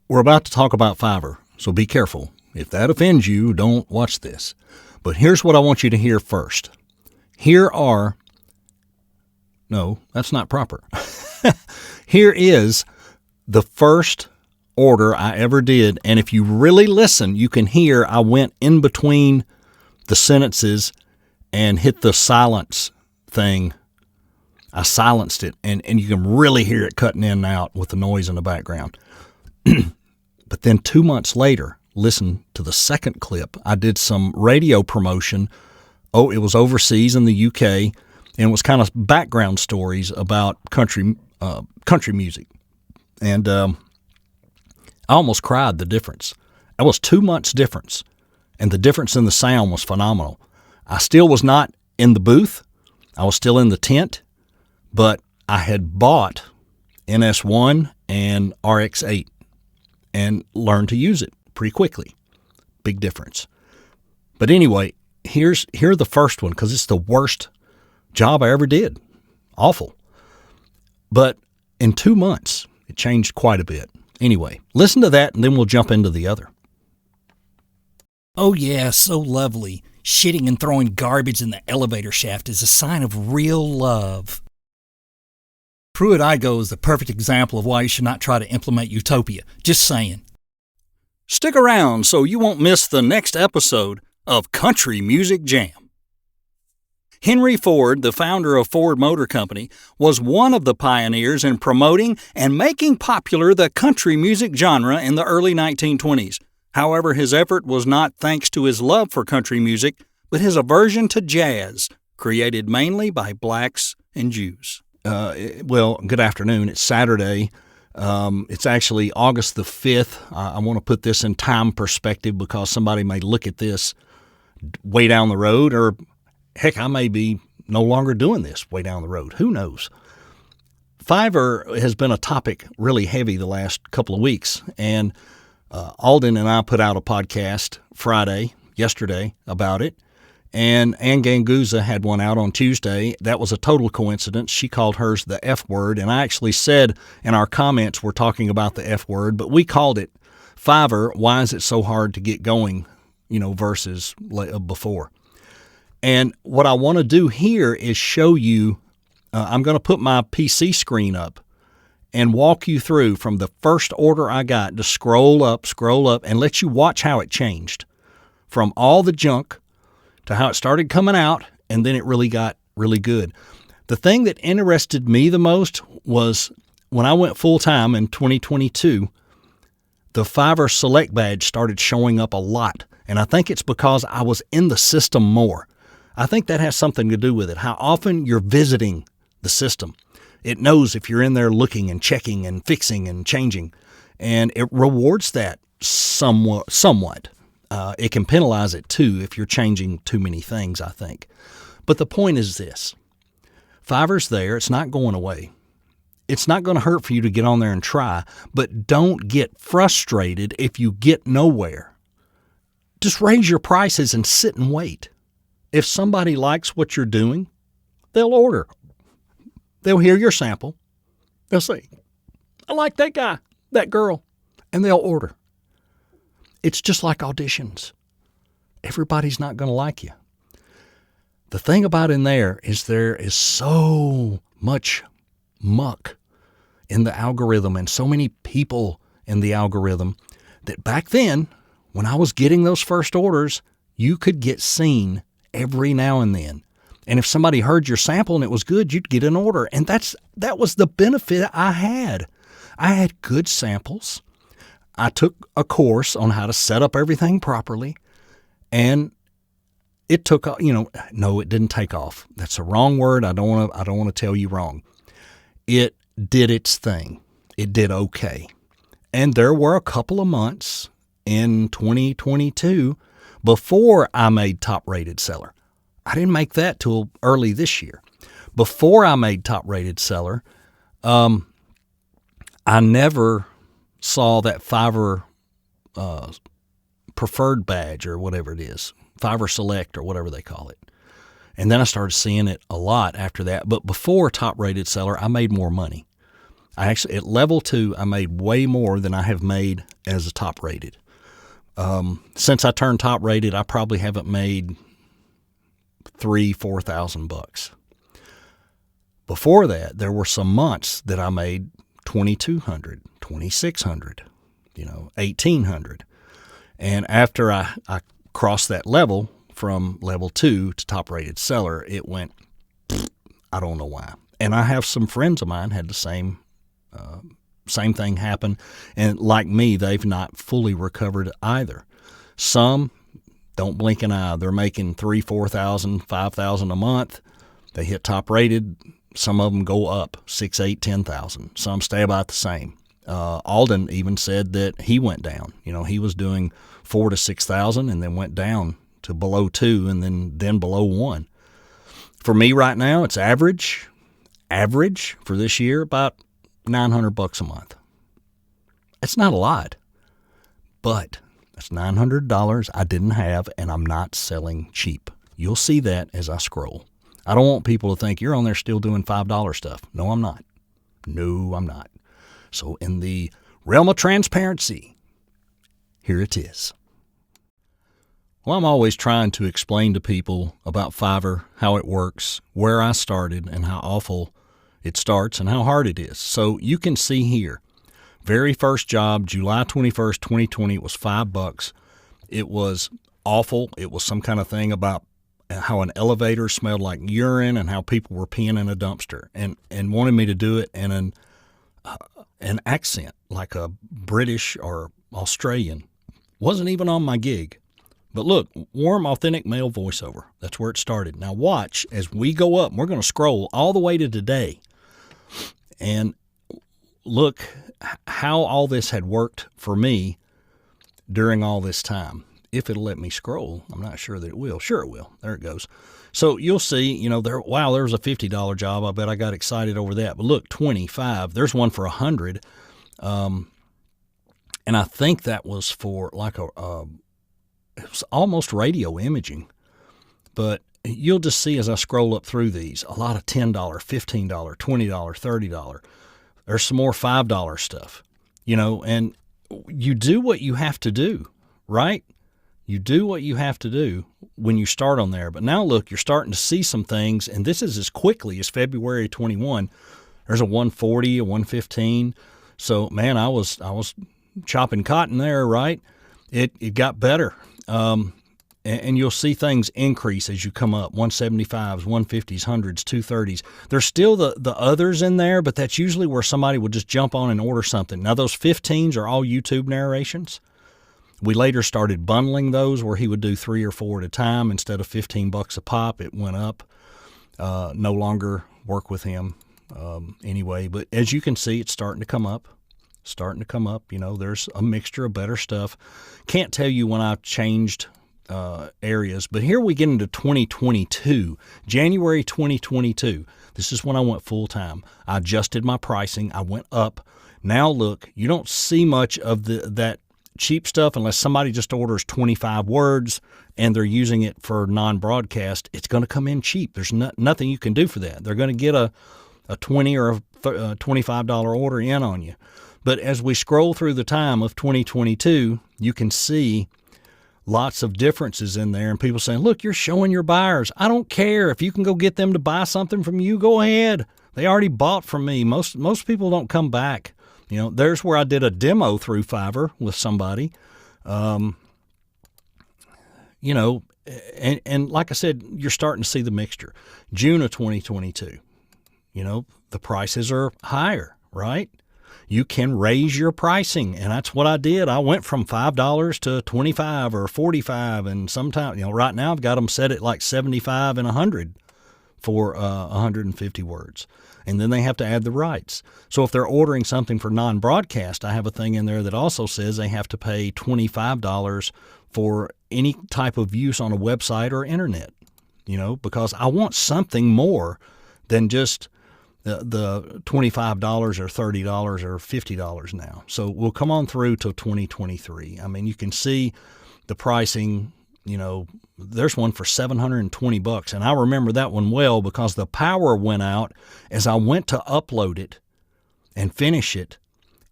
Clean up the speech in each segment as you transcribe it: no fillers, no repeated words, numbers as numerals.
We're about to talk about Fiverr, so be careful. If that offends you, don't watch this. But here's what I want you to hear first. No, that's not proper. Here is the first order I ever did, and if you really listen, you can hear I went in between the sentences and hit the silence thing. I silenced it, and you can really hear it cutting in and out with the noise in the background. But then 2 months later, listen to the second clip. I did some radio promotion. It was overseas in the UK, and it was kind of background stories about country music. And I almost cried, the difference. That was 2 months difference, and the difference in the sound was phenomenal. I still was not in the booth. I was still in the tent, but I had bought NS1 and RX8 and learned to use it pretty quickly. Big difference. But anyway, here the first one, because it's the worst job I ever did. Awful. But in 2 months, it changed quite a bit. Anyway, listen to that, and then we'll jump into the other. Oh yeah, so lovely. Shitting and throwing garbage in the elevator shaft is a sign of real love. Pruitt-Igoe is the perfect example of why you should not try to implement utopia. Just saying. Stick around so you won't miss the next episode of Country Music Jam. Henry Ford, the founder of Ford Motor Company, was one of the pioneers in promoting and making popular the country music genre in the early 1920s. However, his effort was not thanks to his love for country music, but his aversion to jazz, created mainly by blacks and Jews. Good afternoon. It's Saturday. It's actually August the 5th. I want to put this in time perspective because somebody may look at this way down the road, or heck, I may be no longer doing this way down the road. Who knows? Fiverr has been a topic really heavy the last couple of weeks, and Alden and I put out a podcast yesterday, about it. And Anne Ganguzza had one out on Tuesday. That was a total coincidence. She called hers the F word, and I actually said in our comments we're talking about the F word, but we called it Fiverr. Why is it so hard to get going, versus before? And what I want to do here is show you, I'm going to put my PC screen up and walk you through from the first order I got to scroll up, and let you watch how it changed from all the junk to how it started coming out, and then it really got really good. The thing that interested me the most was when I went full-time in 2022, the Fiverr Select badge started showing up a lot, and I think it's because I was in the system more. I think that has something to do with it, how often you're visiting the system. It knows if you're in there looking and checking and fixing and changing, and it rewards that somewhat. It can penalize it too if you're changing too many things, I think. But the point is this. Fiverr's there. It's not going away. It's not going to hurt for you to get on there and try, but don't get frustrated if you get nowhere. Just raise your prices and sit and wait. If somebody likes what you're doing, they'll order. They'll hear your sample. They'll say, I like that guy, that girl, and they'll order. It's just like auditions. Everybody's not going to like you. The thing about in there is so much muck in the algorithm and so many people in the algorithm that back then, when I was getting those first orders, you could get seen every now and then. And if somebody heard your sample and it was good, you'd get an order. And that was the benefit I had. I had good samples. I took a course on how to set up everything properly, and it took, no, it didn't take off. That's a wrong word. I don't want to tell you wrong. It did its thing. It did okay. And there were a couple of months in 2022 before I made top rated seller. I didn't make that till early this year. Before I made top rated seller, I never saw that Fiverr preferred badge or whatever it is, Fiverr Select or whatever they call it. And then I started seeing it a lot after that. But before top rated seller, I made more money. At level 2, I made way more than I have made as a top rated. Since I turned top rated, I probably haven't made $4,000. Before that, there were some months that I made $2,200, $2,600, $1,800. And after I crossed that level from level 2 to top rated seller, it went, I don't know why. And I have some friends of mine had the same thing happen. And like me, they've not fully recovered either. Some don't blink an eye. They're making $3,000, $4,000, $5,000 a month. They hit top rated. Some of them go up $6,000, $8,000, $10,000. Some stay about the same. Alden even said that he went down. He was doing $4,000 to $6,000 and then went down to below 2 and then below 1. For me right now, it's average for this year, about $900 a month. It's not a lot, but that's $900 I didn't have, and I'm not selling cheap. You'll see that as I scroll. I don't want people to think you're on there still doing $5 stuff. No, I'm not. So in the realm of transparency, here it is. Well, I'm always trying to explain to people about Fiverr, how it works, where I started, and how awful it starts and how hard it is. So you can see here, very first job, July 21st, 2020, it was $5. It was awful. It was some kind of thing about how an elevator smelled like urine and how people were peeing in a dumpster, and wanted me to do it in an accent like a British or Australian. Wasn't even on my gig. But look, warm, authentic male voiceover. That's where it started. Now watch as we go up. We're going to scroll all the way to today. And look how all this had worked for me during all this time. If it'll let me scroll, I'm not sure that it will. Sure it will. There it goes. So you'll see, there was a $50 job. I bet I got excited over that. But look, 25. There's one for 100. And I think that was for like it was almost radio imaging. But you'll just see as I scroll up through these, a lot of $10, $15, $20, $30. There's some more $5 stuff, and you do what you have to do, right? You do what you have to do when you start on there. But now look, you're starting to see some things, and this is as quickly as February 21. There's a 140, a 115. So, man, I was chopping cotton there, right? It got better. And you'll see things increase as you come up, 175s, 150s, 100s, 230s. There's still the others in there, but that's usually where somebody will just jump on and order something. Now, those 15s are all YouTube narrations. We later started bundling those where he would do 3 or 4 at a time instead of $15 a pop. It went up. No longer work with him anyway. But as you can see, it's starting to come up. There's a mixture of better stuff. Can't tell you when I changed areas, but here we get into 2022, January 2022. This is when I went full time. I adjusted my pricing. I went up. Now look, you don't see much of that cheap stuff unless somebody just orders 25 words and they're using it for non-broadcast. It's going to come in cheap. There's nothing you can do for that. They're going to get a $20 or a $25 order in on you. But as we scroll through the time of 2022, you can see lots of differences in there, and people saying, look, you're showing your buyers. I don't care. If you can go get them to buy something from you, go ahead. They already bought from me. Most people don't come back. There's where I did a demo through Fiverr with somebody. And like I said, you're starting to see the mixture. June of 2022, the prices are higher, right? You can raise your pricing, and that's what I did. I went from $5 to $25 or $45, and sometimes, right now I've got them set at like $75 and $100 for 150 words, and then they have to add the rights. So if they're ordering something for non-broadcast, I have a thing in there that also says they have to pay $25 for any type of use on a website or internet, because I want something more than just the $25 or $30 or $50 now. So we'll come on through till 2023. I mean, you can see the pricing, there's one for $720. And I remember that one well because the power went out as I went to upload it and finish it.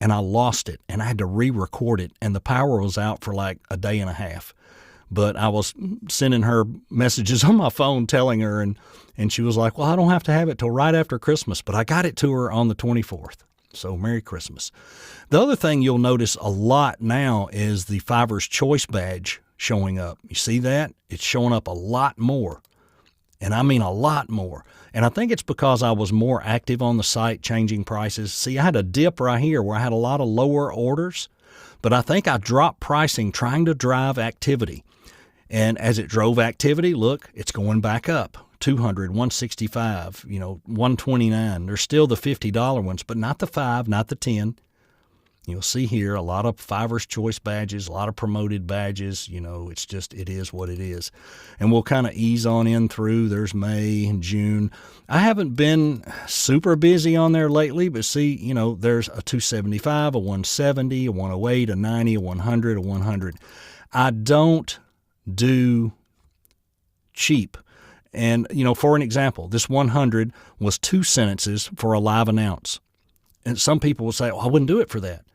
and I lost it, and I had to re-record it, and the power was out for like a day and a half. But I was sending her messages on my phone telling her, and she was like, well, I don't have to have it till right after Christmas, but I got it to her on the 24th. So Merry Christmas. The other thing you'll notice a lot now is the Fiverr's Choice badge showing up. You see that? It's showing up a lot more. And I mean a lot more. And I think it's because I was more active on the site changing prices. See, I had a dip right here where I had a lot of lower orders, but I think I dropped pricing trying to drive activity. And as it drove activity, look, it's going back up. 200, 165, 129. There's still the $50 ones, but not the 5, not the 10. You'll see here a lot of Fiverr's Choice badges, a lot of promoted badges. It is what it is. And we'll kind of ease on in through. There's May and June. I haven't been super busy on there lately, but see, there's a 275, a 170, a 108, a 90, a 100, a 100. I don't do cheap. And, for an example, this 100 was 2 sentences for a live announce. And some people will say, I wouldn't do it for that.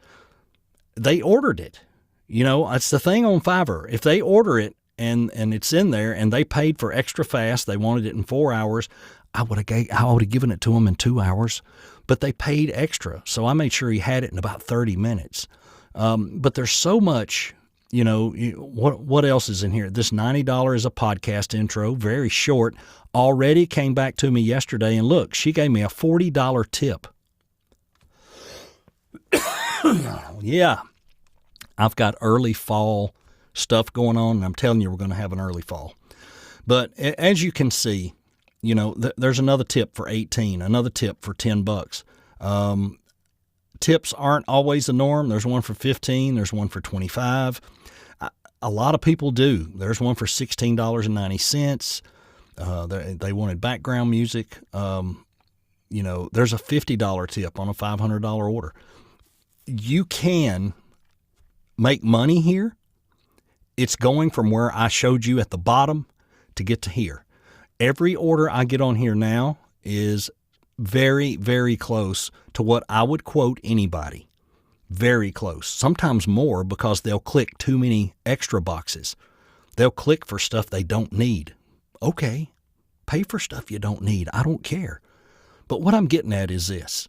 They ordered it. It's the thing on Fiverr. If they order it and it's in there and they paid for extra fast, they wanted it in 4 hours, I would have given it to them in 2 hours. But they paid extra. So I made sure he had it in about 30 minutes. But there's so much. What else is in here? This $90 is a podcast intro, very short. Already came back to me yesterday, and look, she gave me a $40 tip. Yeah, I've got early fall stuff going on, and I'm telling you we're going to have an early fall. But as you can see, there's another tip for 18, another tip for $10. Tips aren't always the norm. There's one for 15. There's one for 25. A lot of people do. There's one for $16.90. They wanted background music. There's a $50 tip on a $500 order. You can make money here. It's going from where I showed you at the bottom to get to here. Every order I get on here now is very, very close to what I would quote anybody. Very close. Sometimes more because they'll click too many extra boxes. They'll click for stuff they don't need. Okay, pay for stuff you don't need. I don't care. But what I'm getting at is this.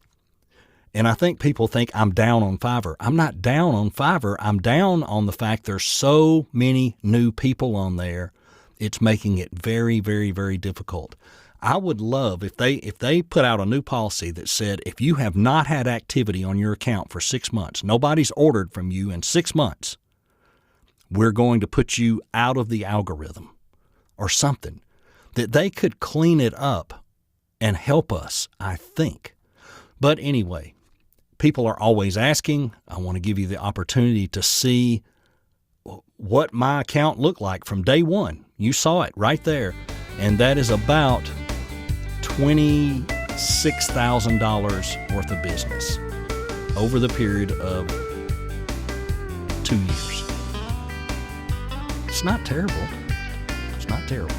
And I think people think I'm down on Fiverr. I'm not down on Fiverr. I'm down on the fact there's so many new people on there. It's making it very, very, very difficult. I would love if they put out a new policy that said if you have not had activity on your account for 6 months, nobody's ordered from you in 6 months, we're going to put you out of the algorithm or something, that they could clean it up and help us, I think. But anyway, people are always asking. I want to give you the opportunity to see what my account looked like from day one. You saw it right there. And that is about $26,000 worth of business over the period of 2 years. It's not terrible. It's not terrible.